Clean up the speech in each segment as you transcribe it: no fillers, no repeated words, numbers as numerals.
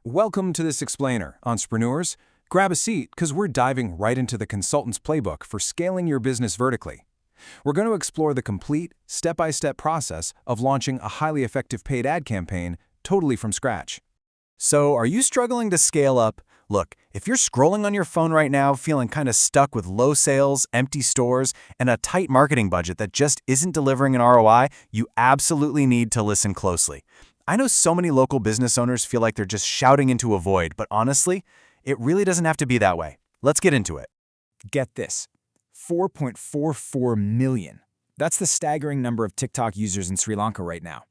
Welcome to this explainer, entrepreneurs. Grab a seat because we're diving right into the consultant's playbook for scaling your business vertically. We're going to explore the complete, step-by-step process of launching a highly effective paid ad campaign totally from scratch. So, are you struggling to scale up? Look, if you're scrolling on your phone right now feeling kind of stuck with low sales, empty stores, and a tight marketing budget that just isn't delivering an ROI, you absolutely need to listen closely. I know so many local business owners feel like they're just shouting into a void, but honestly, it really doesn't have to be that way. Let's get into it. Get this, 4.44 million. That's the staggering number of TikTok users in Sri Lanka right now.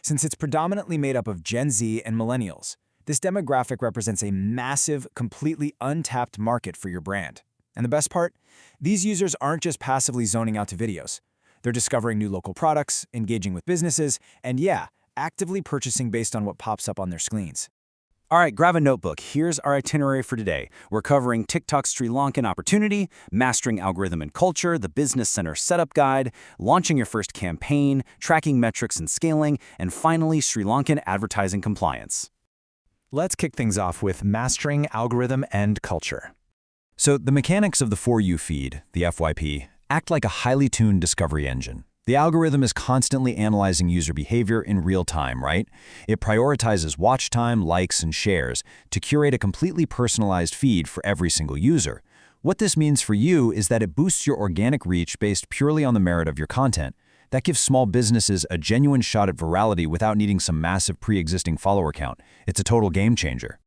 Since it's predominantly made up of Gen Z and millennials, this demographic represents a massive, completely untapped market for your brand. And the best part? These users aren't just passively zoning out to videos. They're discovering new local products, engaging with businesses, and actively purchasing based on what pops up on their screens. All right, grab a notebook. Here's our itinerary for today. We're covering TikTok's Sri Lankan opportunity, mastering algorithm and culture, the business center setup guide, launching your first campaign, tracking metrics and scaling, and finally, Sri Lankan advertising compliance. Let's kick things off with mastering algorithm and culture. So the mechanics of the For You feed, the FYP, act like a highly tuned discovery engine. The algorithm is constantly analyzing user behavior in real time, right? It prioritizes watch time, likes, and shares to curate a completely personalized feed for every single user. What this means for you is that it boosts your organic reach based purely on the merit of your content. That gives small businesses a genuine shot at virality without needing some massive pre-existing follower count. It's a total game changer.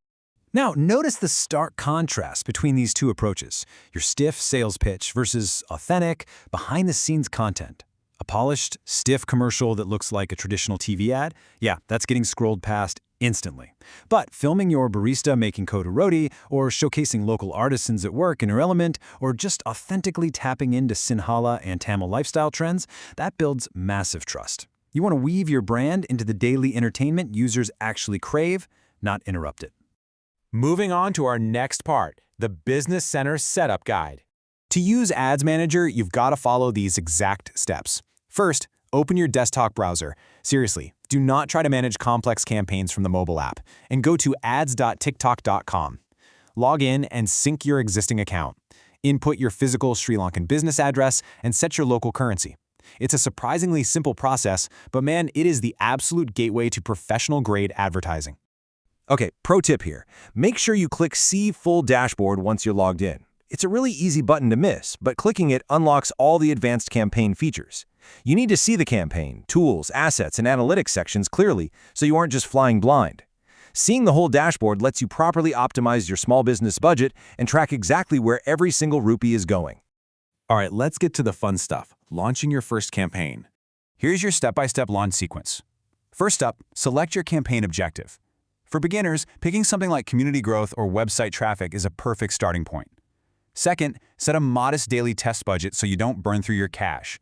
Now, notice the stark contrast between these two approaches, your stiff sales pitch versus authentic, behind-the-scenes content. A polished, stiff commercial that looks like a traditional TV ad? Yeah, that's getting scrolled past instantly. But filming your barista making kota roti, or showcasing local artisans at work in your element, or just authentically tapping into Sinhala and Tamil lifestyle trends, that builds massive trust. You want to weave your brand into the daily entertainment users actually crave, not interrupt it. Moving on to our next part, the Business Center Setup Guide. To use Ads Manager, you've got to follow these exact steps. First, open your desktop browser. Seriously, do not try to manage complex campaigns from the mobile app, and go to ads.tiktok.com. Log in and sync your existing account. Input your physical Sri Lankan business address and set your local currency. It's a surprisingly simple process, but man, it is the absolute gateway to professional-grade advertising. Okay, pro tip here. Make sure you click See Full Dashboard once you're logged in. It's a really easy button to miss, but clicking it unlocks all the advanced campaign features. You need to see the campaign, tools, assets, and analytics sections clearly so you aren't just flying blind. Seeing the whole dashboard lets you properly optimize your small business budget and track exactly where every single rupee is going. All right, let's get to the fun stuff, launching your first campaign. Here's your step-by-step launch sequence. First up, select your campaign objective. For beginners, picking something like community growth or website traffic is a perfect starting point. Second, set a modest daily test budget so you don't burn through your cash.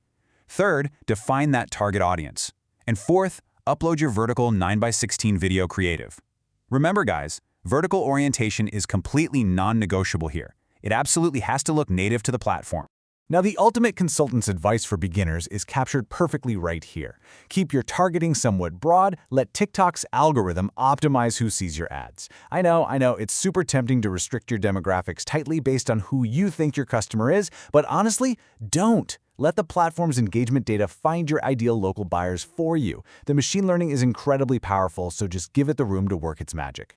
Third, define that target audience. And fourth, upload your vertical 9x16 video creative. Remember guys, vertical orientation is completely non-negotiable here. It absolutely has to look native to the platform. Now, the ultimate consultant's advice for beginners is captured perfectly right here. Keep your targeting somewhat broad, let TikTok's algorithm optimize who sees your ads. I know, it's super tempting to restrict your demographics tightly based on who you think your customer is, but honestly, don't. Let the platform's engagement data find your ideal local buyers for you. The machine learning is incredibly powerful, so just give it the room to work its magic.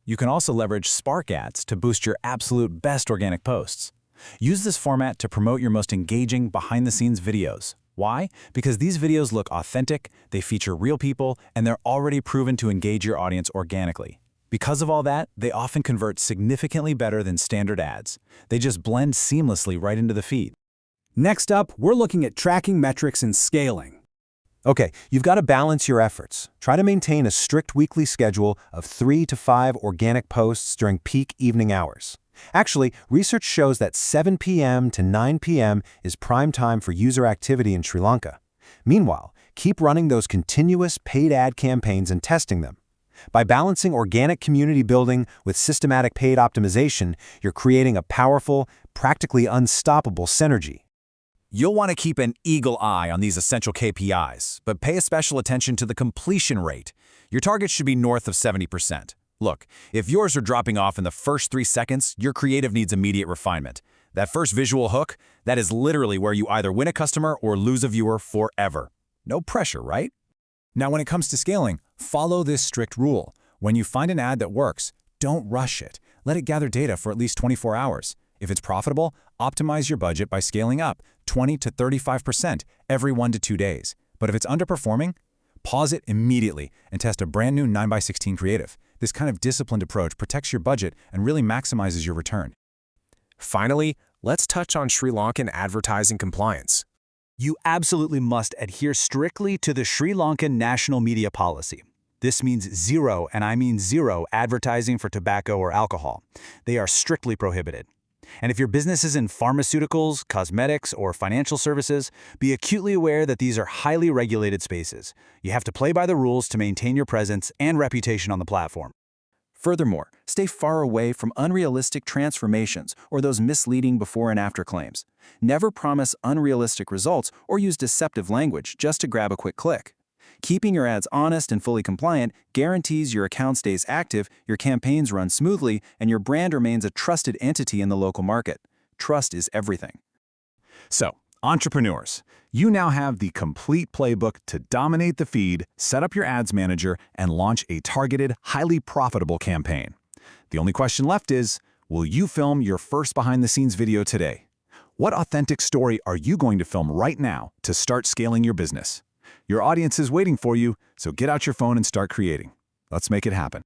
You can also leverage Spark ads to boost your absolute best organic posts. Use this format to promote your most engaging behind-the-scenes videos. Why? Because these videos look authentic, they feature real people, and they're already proven to engage your audience organically. Because of all that, they often convert significantly better than standard ads. They just blend seamlessly right into the feed. Next up, we're looking at tracking metrics and scaling. Okay, you've got to balance your efforts. Try to maintain a strict weekly schedule of 3 to 5 organic posts during peak evening hours. Actually, research shows that 7 p.m. to 9 p.m. is prime time for user activity in Sri Lanka. Meanwhile, keep running those continuous paid ad campaigns and testing them. By balancing organic community building with systematic paid optimization, you're creating a powerful, practically unstoppable synergy. You'll want to keep an eagle eye on these essential KPIs, but pay special attention to the completion rate. Your target should be north of 70%. Look, if yours are dropping off in the first 3 seconds, your creative needs immediate refinement. That first visual hook, that is literally where you either win a customer or lose a viewer forever. No pressure, right? Now, when it comes to scaling, follow this strict rule. When you find an ad that works, don't rush it. Let it gather data for at least 24 hours. If it's profitable, optimize your budget by scaling up 20 to 35% every 1 to 2 days. But if it's underperforming, pause it immediately and test a brand new 9x16 creative. This kind of disciplined approach protects your budget and really maximizes your return. Finally, let's touch on Sri Lankan advertising compliance. You absolutely must adhere strictly to the Sri Lankan National Media Policy. This means zero, and I mean zero, advertising for tobacco or alcohol. They are strictly prohibited. And if your business is in pharmaceuticals, cosmetics, or financial services, be acutely aware that these are highly regulated spaces. You have to play by the rules to maintain your presence and reputation on the platform. Furthermore, stay far away from unrealistic transformations or those misleading before and after claims. Never promise unrealistic results or use deceptive language just to grab a quick click. Keeping your ads honest and fully compliant guarantees your account stays active, your campaigns run smoothly, and your brand remains a trusted entity in the local market. Trust is everything. So, entrepreneurs, you now have the complete playbook to dominate the feed, set up your ads manager, and launch a targeted, highly profitable campaign. The only question left is, will you film your first behind-the-scenes video today? What authentic story are you going to film right now to start scaling your business? Your audience is waiting for you, so get out your phone and start creating. Let's make it happen.